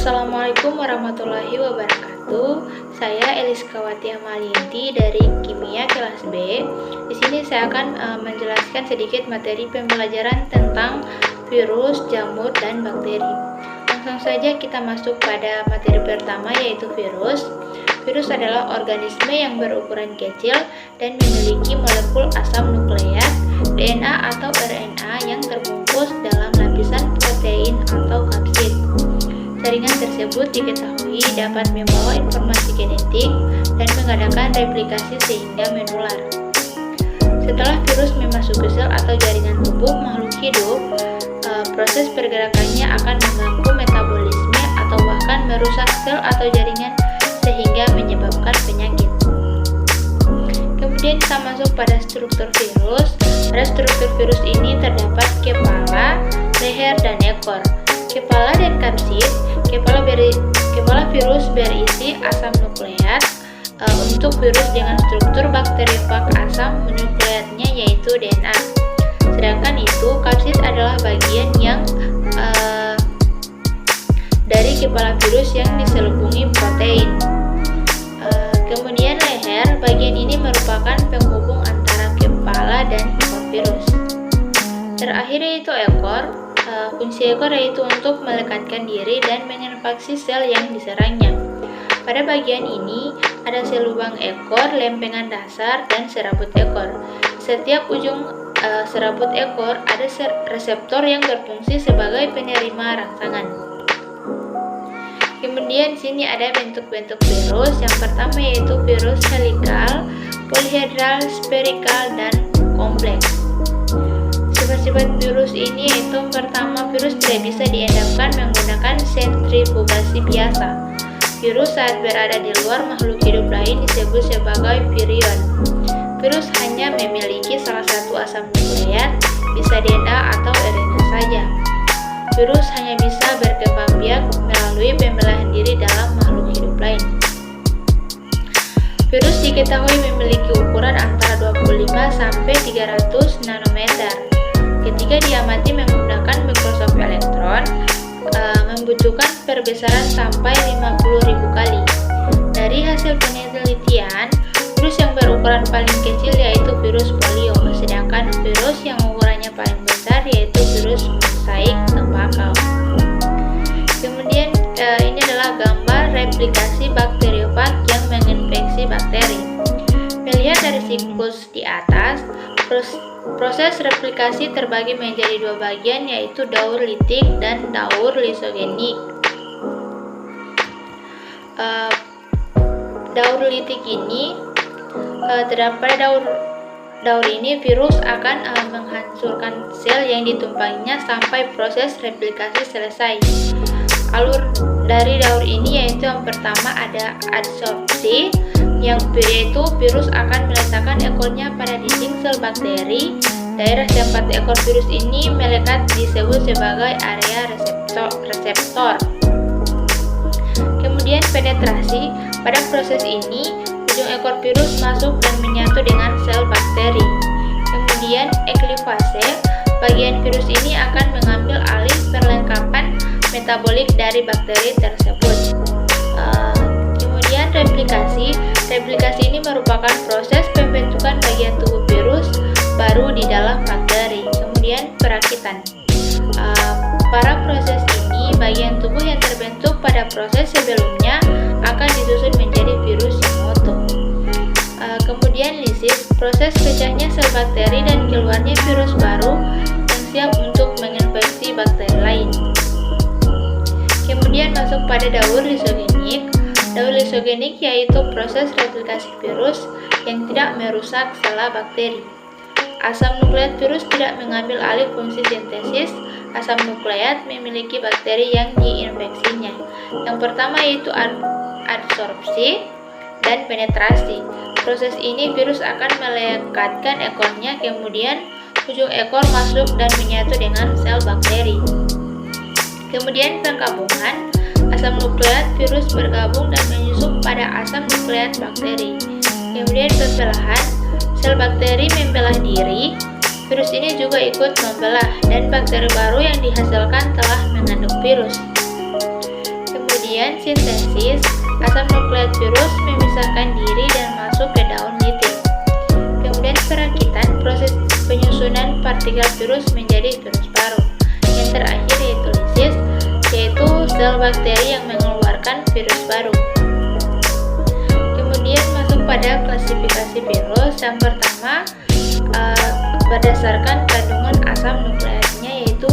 Assalamualaikum warahmatullahi wabarakatuh. Saya Eliskawati Amalinti dari Kimia kelas B. Di sini saya akan menjelaskan sedikit materi pembelajaran tentang virus, jamur, dan bakteri. Langsung saja kita masuk pada materi pertama, yaitu virus. Virus adalah organisme yang berukuran kecil dan memiliki molekul asam nukleat, DNA atau RNA yang terbungkus dalam lapisan protein atau kapsid. Jaringan tersebut diketahui dapat membawa informasi genetik dan mengadakan replikasi sehingga menular. Setelah virus memasuki sel atau jaringan tubuh makhluk hidup, proses pergerakannya akan mengganggu metabolisme atau bahkan merusak sel atau jaringan sehingga menyebabkan penyakit. Kemudian kita masuk pada struktur virus. Pada struktur virus ini terdapat kepala, leher, dan ekor. Kepala dan kapsid. Kepala virus berisi asam nukleat. Untuk virus dengan struktur bakteriofag asam nukleatnya yaitu DNA. Sedangkan itu kapsid adalah bagian yang dari kepala virus yang diselubungi protein. Kemudian leher, bagian ini merupakan penghubung antara kepala dan ekor virus. Terakhir yaitu ekor. Fungsi ekor yaitu untuk melekatkan diri dan menginfeksi sel yang diserangnya. Pada bagian ini ada sel lubang ekor, lempengan dasar, dan serabut ekor. Setiap ujung serabut ekor ada reseptor yang berfungsi sebagai penerima rangsangan. Kemudian di sini ada bentuk-bentuk virus. Yang pertama yaitu virus helikal, polihedral, spherical, dan kompleks. Sifat-sifat virus ini yaitu pertama, virus tidak bisa diendapkan menggunakan sentrifugasi biasa. Virus saat berada di luar makhluk hidup lain disebut sebagai virion. Virus hanya memiliki salah satu asam nukleat, bisa DNA atau RNA saja. Virus hanya bisa berkembang biak melalui pembelahan diri dalam makhluk hidup lain. Virus diketahui memiliki ukuran antara 25 sampai 300 nanometer. Ketika diamati menggunakan mikroskop elektron, membutuhkan perbesaran sampai 50.000 kali. Dari hasil penelitian, virus yang berukuran paling kecil yaitu virus polio, sedangkan virus yang ukurannya paling besar yaitu virus mosaik tembakau. Kemudian ini adalah gambar replikasi bakteriofag yang menginfeksi bakteri. Melihat dari siklus di atas, proses replikasi terbagi menjadi dua bagian, yaitu daur litik dan daur lisogenik. Daur litik ini terdapat daur ini virus akan menghancurkan sel yang ditumpanginya sampai proses replikasi selesai. Alur dari daur ini yaitu yang pertama ada adsorpsi, yaitu virus akan meletakkan ekornya pada dinding sel bakteri. Daerah tempat ekor virus ini melekat disebut sebagai area reseptor. Kemudian penetrasi. Pada proses ini, ujung ekor virus masuk dan menyatu dengan sel bakteri. Kemudian eklivase. Bagian virus ini akan mengambil alih perlengkapan metabolik dari bakteri tersebut. Kemudian replikasi. Replikasi ini merupakan proses pembentukan bagian tubuh virus baru di dalam bakteri. Kemudian perakitan. Pada proses ini, bagian tubuh yang terbentuk pada proses sebelumnya akan disusun menjadi virus yang utuh. Kemudian lisis. Proses pecahnya sel bakteri dan keluarnya virus baru yang siap untuk menginfeksi bakteri lain. Kemudian masuk pada daur lisogenik. Daur lisogenik yaitu proses replikasi virus yang tidak merusak sel bakteri. Asam nukleat virus tidak mengambil alih fungsi sintesis asam nukleat memiliki bakteri yang diinfeksinya. Yang pertama yaitu adsorpsi dan penetrasi. Proses ini virus akan melekatkan ekornya, kemudian ujung ekor masuk dan menyatu dengan sel bakteri. Kemudian penggabungan. Asam nukleat virus bergabung dan menyusup pada asam nukleat bakteri. Kemudian pembelahan. Sel bakteri membelah diri. Virus ini juga ikut membelah dan bakteri baru yang dihasilkan telah mengandung virus. Kemudian Kemudian sintesis, asam nukleat virus memisahkan diri dan masuk ke daun litik. Kemudian perakitan, proses penyusunan partikel virus menjadi virus baru. Yang terakhir yaitu lisis, yaitu sel bakteri yang mengeluarkan virus baru. Kemudian masuk pada klasifikasi virus. Yang pertama, berdasarkan kandungan asam nukleatnya, yaitu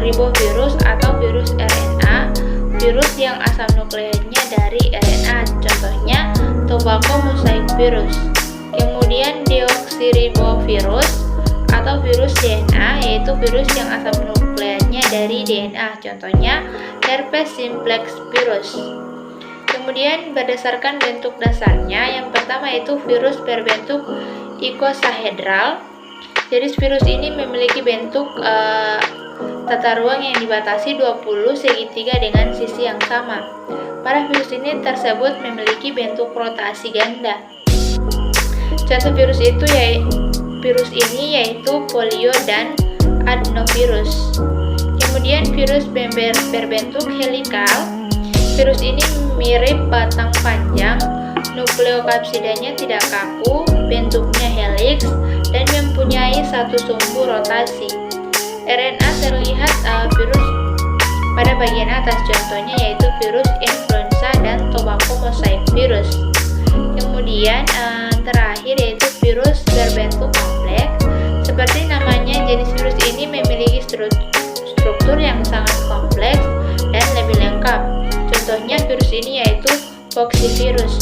ribovirus atau virus RNA, virus yang asam nukleatnya dari RNA, contohnya tobacco mosaic virus. Kemudian deoksiribovirus atau virus DNA, yaitu virus yang asam nukleatnya dari DNA, contohnya herpes simplex virus. Kemudian berdasarkan bentuk dasarnya, yang pertama yaitu virus berbentuk ikosahedral. Jenis virus ini memiliki bentuk tata ruang yang dibatasi 20 segitiga dengan sisi yang sama. Pada virus ini tersebut memiliki bentuk rotasi ganda. Contoh virus ini yaitu polio dan adenovirus. Kemudian virus berbentuk helikal. Virus ini mirip batang panjang, nukleokapsidanya tidak kaku, bentuknya helix, dan mempunyai satu sumbu rotasi. RNA terlihat virus pada bagian atas, contohnya yaitu virus influenza dan tobacco mosaic virus. Kemudian terakhir yaitu virus berbentuk kompleks. Seperti namanya, jenis virus ini memiliki struktur yang sangat kompleks dan lebih lengkap. Contohnya virus ini yaitu poxivirus.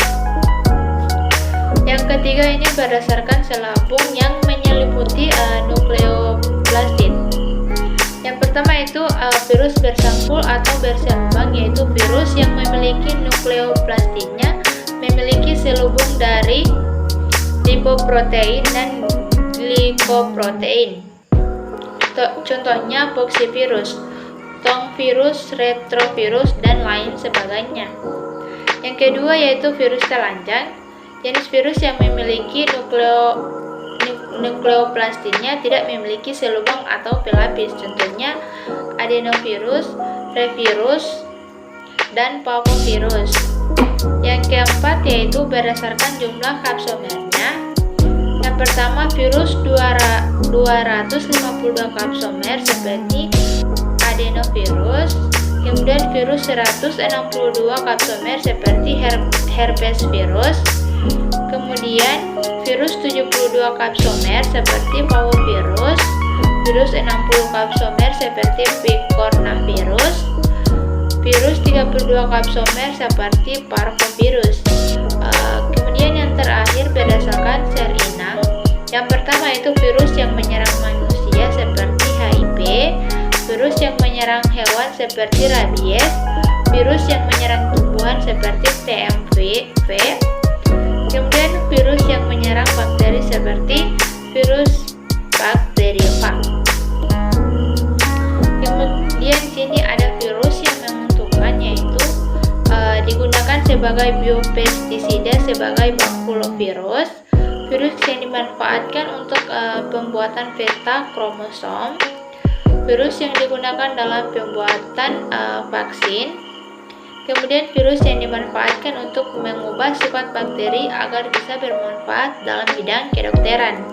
Yang ketiga ini berdasarkan selapung yang menyelimuti nukleoplastid. Yang pertama itu virus bersangkul atau berselubang, yaitu virus yang memiliki nukleoplastidnya memiliki selubung dari lipoprotein dan glikoprotein. Contohnya poxivirus, tongvirus, retrovirus, dan lain sebagainya. Yang kedua yaitu virus telanjang, jenis virus yang memiliki nukleoplastidnya tidak memiliki selubang atau pelapis, contohnya adenovirus, revirus, dan parvovirus. Yang keempat yaitu berdasarkan jumlah kapsomernya. Yang pertama virus 252 kapsomer seperti adenovirus, kemudian virus 162 kapsomer seperti herpes virus, kemudian virus 72 kapsomer seperti parvovirus, virus 60 kapsomer seperti picornavirus, virus 32 kapsomer seperti parvovirus. Kemudian yang terakhir berdasarkan sel inang. Yang pertama itu virus yang menyerang manusia seperti HIV, virus yang menyerang hewan seperti rabies, virus yang menyerang tumbuhan seperti TMV, kemudian virus yang menyerang bakteri seperti virus bakteriofa. Kemudian sini ada virus yang menguntungkan, yaitu digunakan sebagai biopestisida sebagai bakulovirus, virus yang dimanfaatkan untuk pembuatan peta kromosom, virus yang digunakan dalam pembuatan vaksin, kemudian virus yang dimanfaatkan untuk mengubah sifat bakteri agar bisa bermanfaat dalam bidang kedokteran.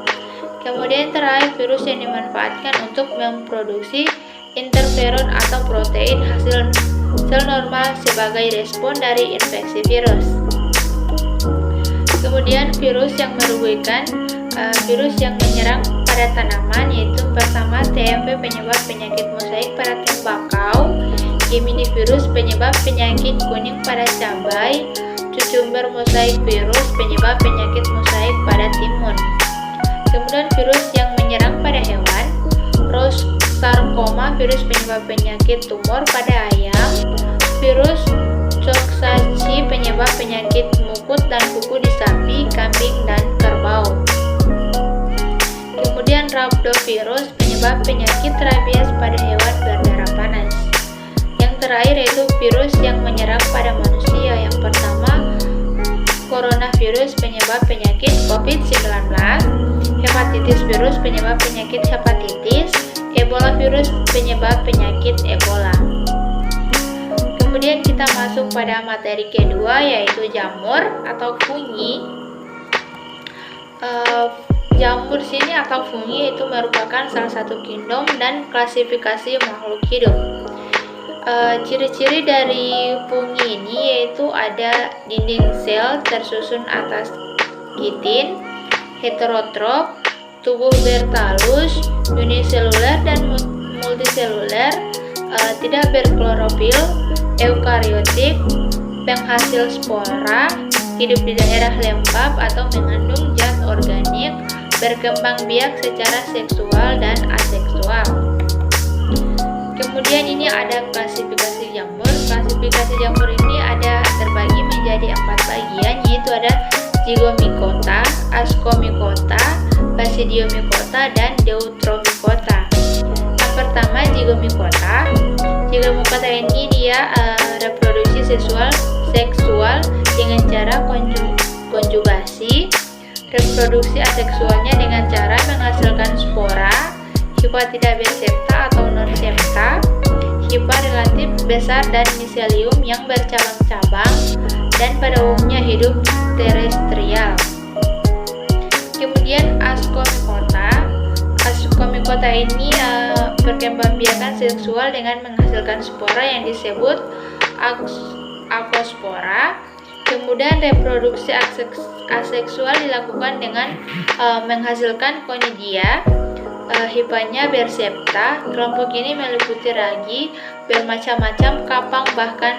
Kemudian terakhir virus yang dimanfaatkan untuk memproduksi interferon atau protein hasil sel normal sebagai respon dari infeksi virus. Kemudian virus yang merugikan, virus yang menyerang pada tanaman, yaitu pertama TMV penyebab penyakit mosaik pada tembakau, Gemini virus penyebab penyakit kuning pada cabai, cucumber mosaik virus penyebab penyakit mosaik pada timun. Kemudian virus yang menyerang pada hewan, Rose sarkoma virus penyebab penyakit tumor pada ayam, virus Coxsackie penyebab penyakit mukut dan kuku di sapi, kambing, dan kerbau. Kemudian rhabdovirus penyebab penyakit rabies pada hewan berdarah panas. Yang terakhir yaitu virus yang menyerang pada manusia. Yang pertama coronavirus penyebab penyakit COVID-19, hepatitis virus penyebab penyakit hepatitis, Ebola virus penyebab penyakit Ebola. Kemudian kita masuk pada materi kedua, yaitu jamur atau fungi. Jamur sini atau fungi itu merupakan salah satu kingdom dan klasifikasi makhluk hidup. Ciri-ciri dari fungi ini yaitu ada dinding sel tersusun atas kitin, heterotrof, tubuh bertalus, uniseluler dan multiseluler, tidak berklorofil, eukariotik, penghasil spora, hidup di daerah lembab atau mengandung zat organik, berkembang biak secara seksual dan aseksual. Kemudian ini ada klasifikasi jamur. Klasifikasi jamur ini ada terbagi menjadi 4 bagian, yaitu ada Zygomicota, Ascomycota, Basidiomycota, dan Deuteromycota. Yang pertama Zygomicota. Zygomicota ini dia reproduksi seksual dengan cara konjugasi. Reproduksi aseksualnya dengan cara menghasilkan spora, hifa tidak bersepta atau non-septa, hifa relatif besar dan miselium yang bercabang-cabang, dan pada umumnya hidup terestrial. Kemudian Ascomycota. Ascomycota ini perkembangbiakan seksual dengan menghasilkan spora yang disebut acospora. Kemudian reproduksi aseksual dilakukan dengan menghasilkan conidia. Hifanya bersepta. Kelompok ini meliputi ragi, bermacam-macam kapang, bahkan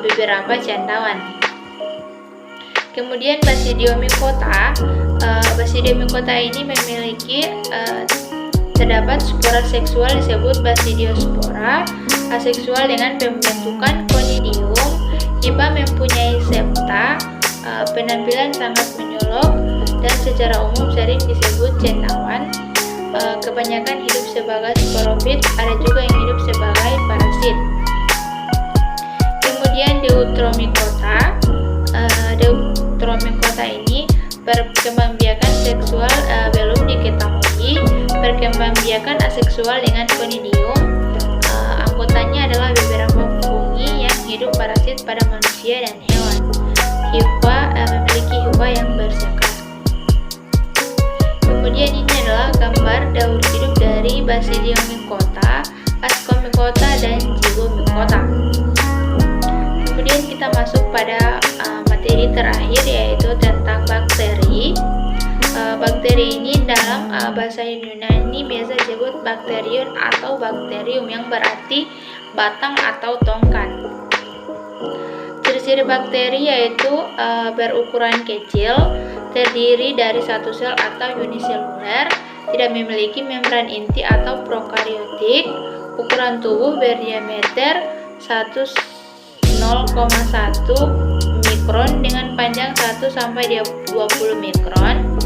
beberapa candauan. Kemudian Basidiomycota. Basidiomycota ini memiliki terdapat spora seksual disebut Basidiospora. Aseksual dengan pembentukan conidium. Hifa mempunyai septa, penampilan sangat menyolok, dan secara umum sering disebut cendauan. Kebanyakan hidup sebagai sporofit, ada juga yang hidup sebagai parasit. Kemudian Deuteromycota. Deuteromycota ini perkembangbiakan seksual belum diketahui, perkembangbiakan aseksual dengan conidium. Anggotanya adalah beberapa fungi yang hidup parasit pada manusia dan hewan. Memiliki hifa yang bersakar. Kemudian ini adalah gambar daur hidup dari Basidiomycota, Ascomycota, dan Zygomicota. Kemudian kita masuk pada materi terakhir, yaitu tentang bakteri. Bakteri ini dalam bahasa Yunani biasa disebut bakterium atau bakterium, yang berarti batang atau tongkat. Ciri-ciri bakteri yaitu berukuran kecil, terdiri dari satu sel atau uniseluler, tidak memiliki membran inti atau prokariotik, ukuran tubuh berdiameter 0,1 mikron dengan panjang 1 sampai 20 mikron.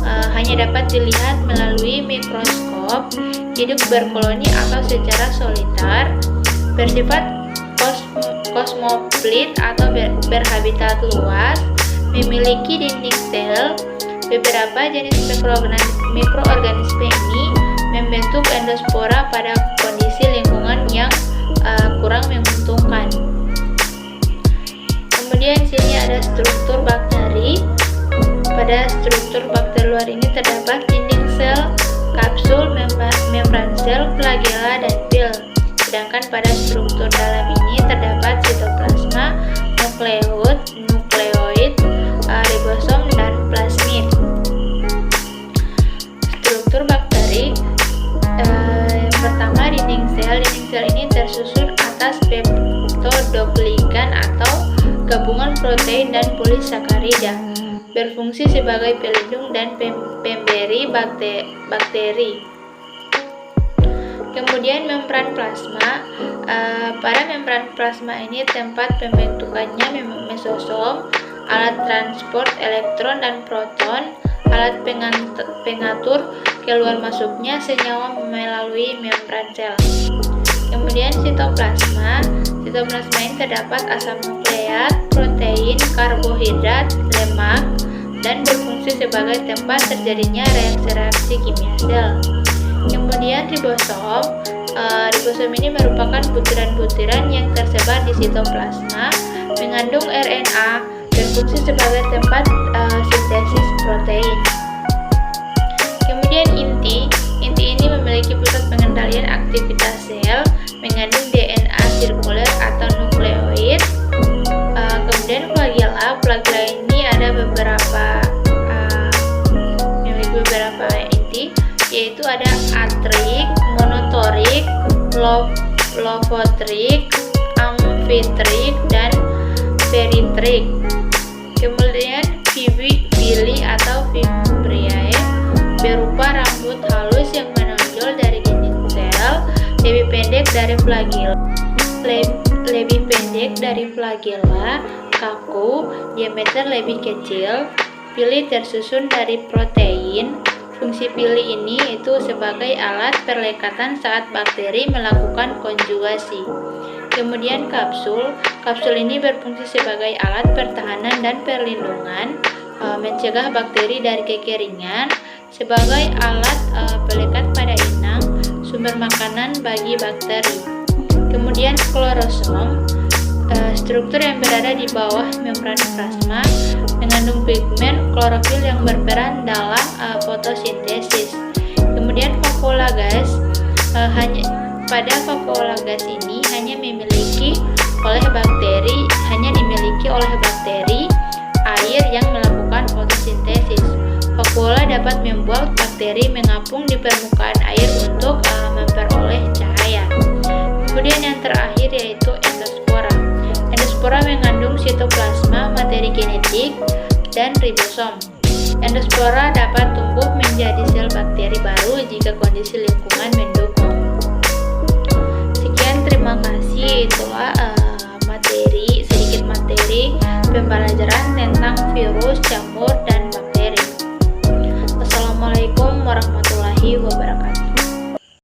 Hanya dapat dilihat melalui mikroskop, hidup berkoloni atau secara solitar, bersifat kosmoplit atau berhabitat luas, memiliki dinding sel. Beberapa jenis mikroorganisme ini membentuk endospora pada kondisi lingkungan yang kurang menguntungkan. Kemudian sini ada struktur bakteri. Pada struktur bakteri luar ini terdapat dinding sel, kapsul, membran sel, flagella, dan pil. Sedangkan pada struktur dalam ini terdapat sitoplasma, nukleoid, ribosom, dan plasmid. Struktur bakteri pertama, dinding sel. Dinding sel ini tersusun atas peptidoglikan atau gabungan protein dan polisakarida, berfungsi sebagai pelindung dan pemberi bakteri. Kemudian membran plasma. Pada membran plasma ini tempat pembentukannya mesosom, alat transport elektron dan proton, alat pengatur keluar masuknya senyawa melalui membran sel. Kemudian sitoplasma. Sitoplasma ini terdapat asam nukleat, protein, karbohidrat, lemak, dan berfungsi sebagai tempat terjadinya reaksi kimia sel. Kemudian ribosom. Ribosom ini merupakan butiran-butiran yang tersebar di sitoplasma, mengandung RNA, dan fungsi sebagai tempat sintesis protein. Kemudian inti ini memiliki pusat pengendalian aktivitas sel, mengandung DNA sirkuler atau nukleoid. Kemudian flagella ini ada memiliki beberapa inti, yaitu ada atrik, monotorik, lofotrik, amfitrik, dan peritrik. Kemudian villi atau Vibria berupa rambut halus yang menonjol dari dinding sel, lebih pendek dari flagella, kaku, diameter lebih kecil. Villi tersusun dari protein. Fungsi villi ini yaitu sebagai alat perlekatan saat bakteri melakukan konjugasi. Kemudian kapsul ini berfungsi sebagai alat pertahanan dan perlindungan, mencegah bakteri dari kekeringan, sebagai alat pelekat pada inang, sumber makanan bagi bakteri. Kemudian klorosom, struktur yang berada di bawah membran plasma, mengandung pigmen klorofil yang berperan dalam fotosintesis. Kemudian vakuola gas, pada vakuola gas ini hanya dimiliki oleh bakteri air yang melakukan fotosintesis. Vakuola dapat membuat bakteri mengapung di permukaan air untuk memperoleh cahaya. Kemudian yang terakhir yaitu endospora. Endospora mengandung sitoplasma, materi genetik, dan ribosom. Endospora dapat tumbuh menjadi sel bakteri baru jika kondisi lingkungan mendukung. Sekian, terima kasih. Itulah sedikit materi pembelajaran tentang virus, jamur,